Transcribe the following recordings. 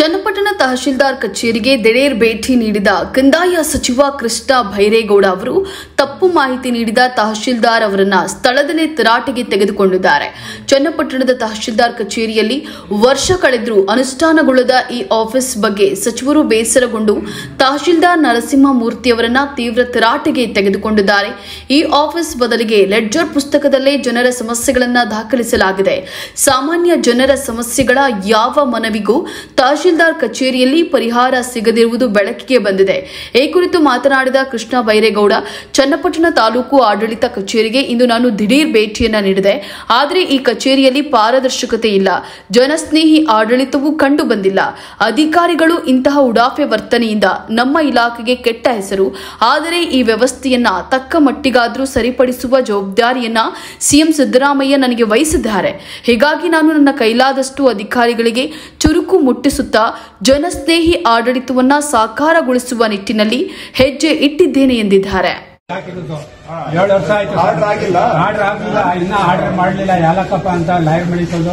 ಚನ್ನಪಟ್ಟಣ ತಹಶೀಲ್ದಾರ್ ಕಚೇರಿಗೆ ದಿಢೀರ್ ಭೇಟಿ ನೀಡಿದ ಕಂದಾಯ ಸಚಿವ ಕೃಷ್ಣ ಬೈರೇಗೌಡ ಅವರು ತಪ್ಪು ಮಾಹಿತಿ ನೀಡಿದ ತಹಶೀಲ್ದಾರ್ ಅವರನ್ನ ಸ್ಥಳದಲ್ಲೇ ತರಾಟೆಗೆ ತೆಗೆದುಕೊಂಡಿದ್ದಾರೆ. ಚನ್ನಪಟ್ಟಣದ ತಹಶೀಲ್ದಾರ್ ಕಚೇರಿಯಲ್ಲಿ ವರ್ಷ ಕಳೆದರೂ ಅನುಷ್ಠಾನಗೊಳ್ಳದ ಈ ಆಫೀಸ್ ಬಗ್ಗೆ ಸಚಿವರು ಬೇಸರಗೊಂಡು ತಹಶೀಲ್ದಾರ್ ನರಸಿಂಹಮೂರ್ತಿ ಅವರನ್ನ ತೀವ್ರ ತರಾಟೆಗೆ ತೆಗೆದುಕೊಂಡಿದ್ದಾರೆ. ಈ ಆಫೀಸ್ ಬದಲಿಗೆ ಲೆಡ್ಜರ್ ಪುಸ್ತಕದಲ್ಲೇ ಜನರ ಸಮಸ್ಯೆಗಳನ್ನು ದಾಖಲಿಸಲಾಗಿದೆ. ಸಾಮಾನ್ಯ ಜನರ ಸಮಸ್ಯೆಗಳ ಯಾವ ಮನವಿಗೂ ತಹಶೀಲ್ದಾರ್ ಕಚೇರಿಯಲ್ಲಿ ಪರಿಹಾರ ಸಿಗದಿರುವುದು ಬೆಳಕಿಗೆ ಬಂದಿದೆ. ಈ ಕುರಿತು ಮಾತನಾಡಿದ ಕೃಷ್ಣ ಬೈರೇಗೌಡ, ಚನ್ನಪಟ್ಟಣ ತಾಲೂಕು ಆಡಳಿತ ಕಚೇರಿಗೆ ಇಂದು ನಾನು ದಿಢೀರ್ ಭೇಟಿಯನ್ನ ನೀಡಿದೆ. ಆದರೆ ಈ ಕಚೇರಿಯಲ್ಲಿ ಪಾರದರ್ಶಕತೆ ಇಲ್ಲ, ಜನಸ್ನೇಹಿ ಆಡಳಿತವೂ ಕಂಡು ಬಂದಿಲ್ಲ. ಅಧಿಕಾರಿಗಳು ಇಂತಹ ಉಡಾಫೆ ವರ್ತನೆಯಿಂದ ನಮ್ಮ ಇಲಾಖೆಗೆ ಕೆಟ್ಟ ಹೆಸರು. ಆದರೆ ಈ ವ್ಯವಸ್ಥೆಯನ್ನ ತಕ್ಕ ಮಟ್ಟಿಗಾದರೂ ಸರಿಪಡಿಸುವ ಜವಾಬ್ದಾರಿಯನ್ನ ಸಿಎಂ ಸಿದ್ದರಾಮಯ್ಯ ನನಗೆ ವಹಿಸಿದ್ದಾರೆ. ಹೀಗಾಗಿ ನಾನು ನನ್ನ ಕೈಲಾದಷ್ಟು ಅಧಿಕಾರಿಗಳಿಗೆ ಚುರುಕು ಮುಟ್ಟಿಸುತ್ತಾ ಜನಸ್ನೇಹಿ ಆಡಳಿತವನ್ನ ಸಾಕಾರಗೊಳಿಸುವ ನಿಟ್ಟಿನಲ್ಲಿ ಹೆಜ್ಜೆ ಇಟ್ಟಿದ್ದೇನೆ ಎಂದಿದ್ದಾರೆ. 7 ವರ್ಷ ಆಯ್ತು ಆರ್ಡರ್ ಆಗಿಲ್ಲ, ಇನ್ನ ಆರ್ಡರ್ ಮಾಡಲಿಲ್ಲ. ಯಾಲಕ್ಕಪ್ಪ ಅಂತ ಲೈವ್ ಮೆಡಿಸಲ್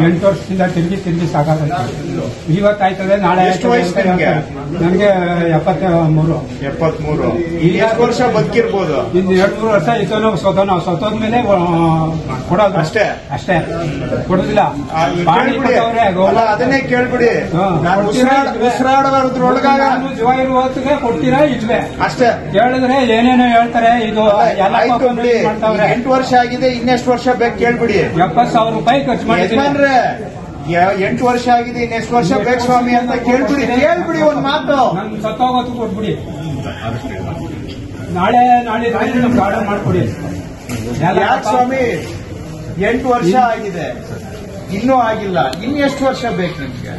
8 ವರ್ಷದಿಂದ ತಿರುಗಿ ಸಾಕಾಗುತ್ತೆ. ಇವತ್ತಾಯ್ತದೆ, ನಾಳೆ ನನಗೆ 73. ಈಗ ವರ್ಷ ಬದುಕಿರ್ಬೋದು. ಇನ್ನು 2-3 ವರ್ಷ ಇತ್ತು. ಸೊತೋದ್ಮೇಲೆ ಕೊಡೋದು ಅಷ್ಟೇ ಕೊಡೋದಿಲ್ಲ. ಅದನ್ನೇ ಕೇಳ್ಬಿಡಿ. ನಾನು ಜೀವ ಇರುವ ಹೊತ್ತಿಗೆ ಕೊಡ್ತೀರಾ ಇಲ್ವೇ ಅಷ್ಟೇ ಕೇಳಿದ್ರೆ ಏನೇನೋ ಹೇಳ್ತಾರೆ. ಇದು 8 ವರ್ಷ ಆಗಿದೆ, ಇನ್ನೆಷ್ಟು ವರ್ಷ ಬೇಕು ಕೇಳ್ಬಿಡಿ. 70,000 ರೂಪಾಯಿ ಖರ್ಚು ಮಾಡಿದ್ರೆ 8 ವರ್ಷ ಆಗಿದೆ, ಇನ್ನೆಷ್ಟು ವರ್ಷ ಬೇಕು ಸ್ವಾಮಿ ಅಂತ ಕೇಳ್ಬಿಡಿ ಒಂದ್ ಮಾತು. ನನ್ ಸತ್ತೋಗೋತು ಕೊಟ್ಬಿಡಿ. ನಾಳೆ ನಮ್ಗೆ ಆರ್ಡರ್ ಮಾಡ್ಕೊಡಿ. ಯಾಕೆ ಸ್ವಾಮಿ 8 ವರ್ಷ ಆಗಿದೆ, ಇನ್ನೂ ಆಗಿಲ್ಲ, ಇನ್ನೆಷ್ಟು ವರ್ಷ ಬೇಕು ನಿಮ್ಗೆ?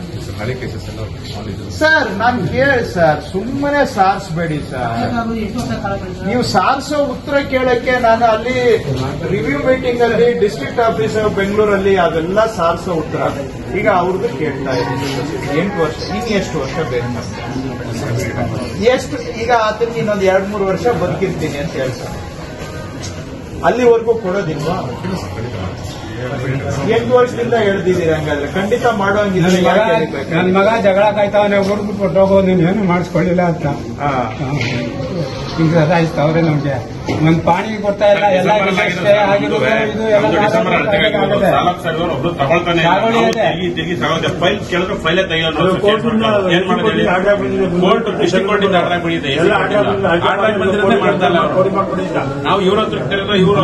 ಸರ್ ನಾನು ಕೇಳಿ ಸರ್, ಸುಮ್ಮನೆ ಸಾರಿಸಬೇಡಿ ಸರ್. ನೀವು ಸಾರಿಸೋ ಉತ್ತರ ಕೇಳಕ್ಕೆ ನಾನು ಅಲ್ಲಿ ರಿವ್ಯೂ ಮೀಟಿಂಗ್ ಅಲ್ಲಿ ಡಿಸ್ಟ್ರಿಕ್ಟ್ ಆಫೀಸರ್ ಬೆಂಗಳೂರಲ್ಲಿ ಅದೆಲ್ಲ ಸಾರಿಸೋ ಉತ್ತರ. ಈಗ ಅವ್ರದ್ದು ಕೇಳ್ತಾ ಇದ್ದೀನಿ, 8 ವರ್ಷ ಇನ್ನೆಷ್ಟು ವರ್ಷ ಬೇಕು ಎಷ್ಟು? ಈಗ ಅದನ್ನ ಇನ್ನೊಂದು 2-3 ವರ್ಷ ಬದುಕಿರ್ತೀನಿ ಅಂತ ಹೇಳ್ತಾರೆ. ಅಲ್ಲಿವರೆಗೂ ಕೊಡೋದಿಲ್ವಾ? 8 ವರ್ಷದಿಂದ ಹೇಳ್ತಿದ್ದೀರಿ. ಹಂಗಾದ್ರೆ ಖಂಡಿತ ಮಾಡೋಂಗಿಲ್ಲ. ನನ್ನ ಮಗ ಜಗಳ ಕಾಯ್ತಾವನೆ, ಓಡ್ಬಿಟ್ಟು ಹೊಟ್ಟೋಗೋ, ನೀನೇನು ಮಾಡಿಸ್ಕೊಳ್ಳಿಲ್ಲ ಅಂತ. ಈಗ ಅದಾಯ್ತು. ಅವ್ರೆ ನಮ್ಗೆ ಒಂದ್ ಪಾಣಿ ಕೊಡ್ತಾ ಇಲ್ಲ. ಎಲ್ಲ ನಾವು ಇವ್ರ ಹತ್ರ ಇವರು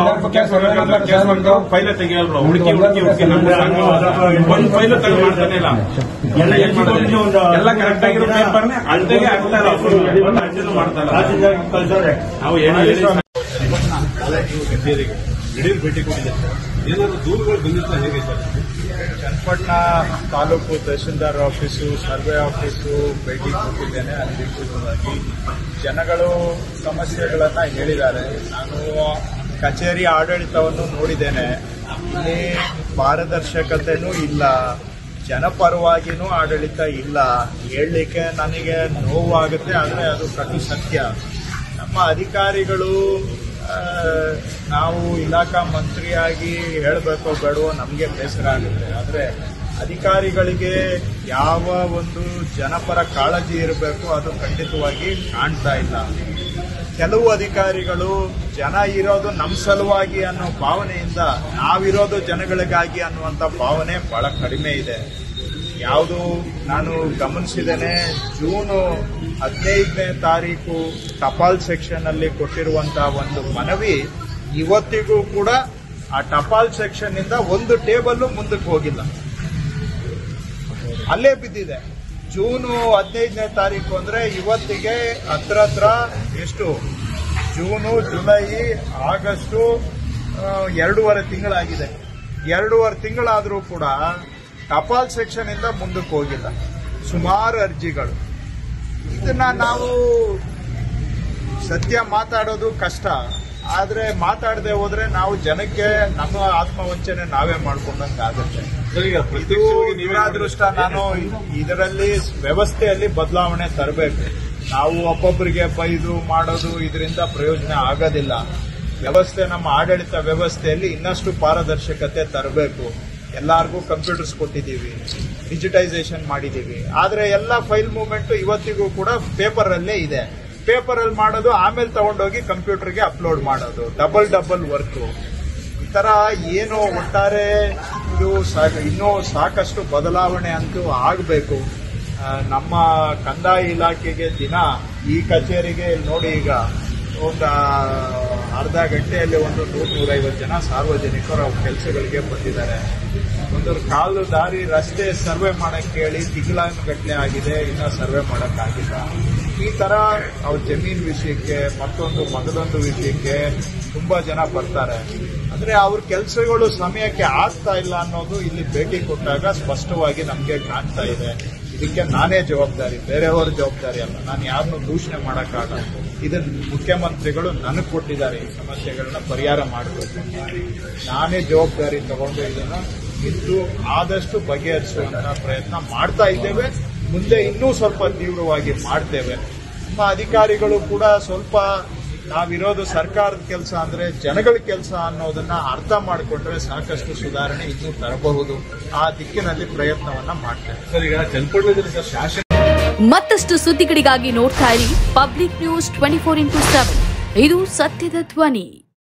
ಫೈಲೇ ತೆಗಿಯಲ್ರು. ಹುಡುಕಿ ಒಂದ್ ಫೈಲು ತೆಗೆದು ಮಾಡ್ತಾನೆ ಇಲ್ಲ. ಎಲ್ಲ ಕರೆಕ್ಟ್ ಆಗಿರೋ ಪೇಪರ್ನೇ ಅಳ್ತೆಗೆ ಆಗ್ತಾ ಇಲ್ಲ, ಮಾಡ್ತಾರೆ. ನಾವು ದಿಢೀರ್ ಭೇಟಿ ಕೊಟ್ಟಿದ್ದಾರೆ. ಏನಾದ್ರು ದೂರುಗಳು ಬಂದಿರ್ತಾ ಹೇಗೆ sir? Channapatna taluk tahsildar office, survey office ಭೇಟಿ ಕೊಟ್ಟಿದ್ದೇನೆ ಅಧಿಕೃತವಾಗಿ. ಜನಗಳು ಸಮಸ್ಯೆಗಳನ್ನ ಹೇಳಿದ್ದಾರೆ. ನಾನು ಕಚೇರಿ ಆಡಳಿತವನ್ನು ನೋಡಿದ್ದೇನೆ. ಇಲ್ಲಿ ಪಾರದರ್ಶಕತೆನೂ ಇಲ್ಲ, ಜನಪರವಾಗಿನೂ ಆಡಳಿತ ಇಲ್ಲ. ಹೇಳಲಿಕ್ಕೆ ನನಗೆ ನೋವಾಗುತ್ತೆ, ಆದರೆ ಅದು ಕಟು ಸತ್ಯ. ನಮ್ಮ ಅಧಿಕಾರಿಗಳು, ನಾವು ಇಲಾಖಾ ಮಂತ್ರಿಯಾಗಿ ಹೇಳಬೇಕೋ ಬೇಡವೋ ನಮಗೆ ಬೇಸರ ಆಗುತ್ತೆ. ಆದರೆ ಅಧಿಕಾರಿಗಳಿಗೆ ಯಾವ ಒಂದು ಜನಪರ ಕಾಳಜಿ ಇರಬೇಕು ಅದು ಖಂಡಿತವಾಗಿ ಕಾಣ್ತಾ ಇಲ್ಲ. ಕೆಲವು ಅಧಿಕಾರಿಗಳು ಜನ ಇರೋದು ನಮ್ಮ ಸಲುವಾಗಿ ಅನ್ನೋ ಭಾವನೆಯಿಂದ ನಾವಿರೋದು ಜನಗಳಿಗಾಗಿ ಅನ್ನುವಂಥ ಭಾವನೆ ಬಹಳ ಕಡಿಮೆ ಇದೆ. ಯಾವುದು ನಾನು ಗಮನಿಸಿದ್ದೇನೆ, ಜೂನ್ 15ನೇ ತಾರೀಕು ಟಪಾಲ್ ಸೆಕ್ಷನ್ ಅಲ್ಲಿ ಕೊಟ್ಟಿರುವಂತಹ ಒಂದು ಮನವಿ ಇವತ್ತಿಗೂ ಕೂಡ ಆ ಟಪಾಲ್ ಸೆಕ್ಷನ್ ಇಂದ ಒಂದು ಟೇಬಲ್ ಮುಂದಕ್ಕೆ ಹೋಗಿಲ್ಲ, ಅಲ್ಲೇ ಬಿದ್ದಿದೆ. ಜೂನ್ 15ನೇ ತಾರೀಕು ಅಂದ್ರೆ ಇವತ್ತಿಗೆ ಹತ್ರ ಎಷ್ಟು? June, July, August 2.5 ತಿಂಗಳಾಗಿದೆ. 2.5 ತಿಂಗಳಾದರೂ ಕೂಡ ಟಪಾಲ್ ಸೆಕ್ಷನ್ ಇಂದ ಮುಂದಕ್ಕೆ ಹೋಗಿಲ್ಲ. ಸುಮಾರು ಅರ್ಜಿಗಳು. ಇದನ್ನ ನಾವು ಸತ್ಯ ಮಾತಾಡೋದು ಕಷ್ಟ, ಆದ್ರೆ ಮಾತಾಡದೆ ಹೋದ್ರೆ ನಾವು ಜನಕ್ಕೆ ನಮ್ಮ ಆತ್ಮವಂಚನೆ ನಾವೇ ಮಾಡ್ಕೊಂಡಂಗೆ ಆಗುತ್ತೆ. ಇದು ದುರಾದೃಷ್ಟ. ನಾನು ಇದರಲ್ಲಿ ವ್ಯವಸ್ಥೆಯಲ್ಲಿ ಬದಲಾವಣೆ ತರಬೇಕು. ನಾವು ಒಬ್ಬೊಬ್ಬರಿಗೆ ಬೈದು ಮಾಡೋದು ಇದರಿಂದ ಪ್ರಯೋಜನ ಆಗೋದಿಲ್ಲ. ವ್ಯವಸ್ಥೆ, ನಮ್ಮ ಆಡಳಿತ ವ್ಯವಸ್ಥೆಯಲ್ಲಿ ಇನ್ನಷ್ಟು ಪಾರದರ್ಶಕತೆ ತರಬೇಕು. ಎಲ್ಲರಿಗೂ ಕಂಪ್ಯೂಟರ್ಸ್ ಕೊಟ್ಟಿದ್ದೀವಿ. ಡಿಜಿಟೈಸೇಷನ್ ಮಾಡಿದ್ದೀವಿ. ಆದರೆ ಎಲ್ಲ ಫೈಲ್ ಮೂವ್ಮೆಂಟ್ ಇವತ್ತಿಗೂ ಕೂಡ ಪೇಪರ್ ಅಲ್ಲೇ ಇದೆ. ಪೇಪರ್ ಅಲ್ಲಿ ಮಾಡೋದು, ಆಮೇಲೆ ತಗೊಂಡೋಗಿ ಕಂಪ್ಯೂಟರ್ಗೆ ಅಪ್ಲೋಡ್ ಮಾಡೋದು, ಡಬಲ್ ವರ್ಕ್. ಈ ತರ ಏನು ಒಟ್ಟಾರೆ ಇದು ಇನ್ನೂ ಸಾಕಷ್ಟು ಬದಲಾವಣೆ ಅಂತೂ ಆಗಬೇಕು. ನಮ್ಮ ಕಂದಾಯ ಇಲಾಖೆಗೆ ದಿನ ಈ ಕಚೇರಿಗೆ ನೋಡಿ ಈಗ ಒಂದು ಅರ್ಧ ಗಂಟೆಯಲ್ಲಿ ಒಂದು 100-150 ಜನ ಸಾರ್ವಜನಿಕರು ಅವ್ರ ಕೆಲಸಗಳಿಗೆ ಬಂದಿದ್ದಾರೆ. ಒಂದು ಕಾಲು ದಾರಿ ರಸ್ತೆ ಸರ್ವೆ ಮಾಡಕ್ಕೆ ಹೇಳಿ ತಿಂಗಳಗಟ್ಟಲೆ ಆಗಿದೆ, ಇನ್ನ ಸರ್ವೆ ಮಾಡಕ್ಕಾಗಿಲ್ಲ. ಈ ತರ ಅವ್ರ ಜಮೀನ್ ವಿಷಯಕ್ಕೆ ಮೊದಲೊಂದು ವಿಷಯಕ್ಕೆ ತುಂಬಾ ಜನ ಬರ್ತಾರೆ. ಅಂದ್ರೆ ಅವ್ರ ಕೆಲಸಗಳು ಸಮಯಕ್ಕೆ ಆಗ್ತಾ ಇಲ್ಲ ಅನ್ನೋದು ಇಲ್ಲಿ ಭೇಟಿ ಕೊಟ್ಟಾಗ ಸ್ಪಷ್ಟವಾಗಿ ನಮ್ಗೆ ಕಾಣ್ತಾ ಇದೆ. ಇದಕ್ಕೆ ನಾನೇ ಜವಾಬ್ದಾರಿ, ಬೇರೆಯವರ ಜವಾಬ್ದಾರಿ ಅಲ್ಲ. ನಾನು ಯಾರನ್ನೂ ದೂಷಣೆ ಮಾಡಕ್ಕಾಗಲ್ಲ. ಇದನ್ನ ಮುಖ್ಯಮಂತ್ರಿಗಳು ನನಗೆ ಕೊಟ್ಟಿದ್ದಾರೆ, ಈ ಸಮಸ್ಯೆಗಳನ್ನ ಪರಿಹಾರ ಮಾಡಬೇಕು. ನಾನೇ ಜವಾಬ್ದಾರಿ ತಗೊಂಡು ಇದನ್ನ ಆದಷ್ಟು ಬಗೆಹರಿಸುವಂತ ಪ್ರಯತ್ನ ಮಾಡ್ತಾ ಇದ್ದೇವೆ. ಮುಂದೆ ಇನ್ನೂ ಸ್ವಲ್ಪ ತೀವ್ರವಾಗಿ ಮಾಡ್ತೇವೆ. ನಮ್ಮ ಅಧಿಕಾರಿಗಳು ಕೂಡ ಸ್ವಲ್ಪ ನಾವಿರೋದು ಸರ್ಕಾರದ ಕೆಲಸ ಅಂದ್ರೆ ಜನಗಳ ಕೆಲಸ ಅನ್ನೋದನ್ನ ಅರ್ಥ ಮಾಡಿಕೊಂಡ್ರೆ ಸಾಕಷ್ಟು ಸುಧಾರಣೆ ಇನ್ನೂ ತರಬಹುದು. ಆ ದಿಕ್ಕಿನಲ್ಲಿ ಪ್ರಯತ್ನವನ್ನ ಮಾಡ್ತೇವೆ. ಸರ್, ಈಗ ಚನ್ನಪಟ್ಟಣದಲ್ಲಿ ಶಾಸಕ ಮತ್ತಷ್ಟು ಸುದ್ದಿಗಳಿಗಾಗಿ ನೋಡ್ತಾ ಇರಿ ಪಬ್ಲಿಕ್ ನ್ಯೂಸ್ 24x7. ಇದು ಸತ್ಯದ ಧ್ವನಿ.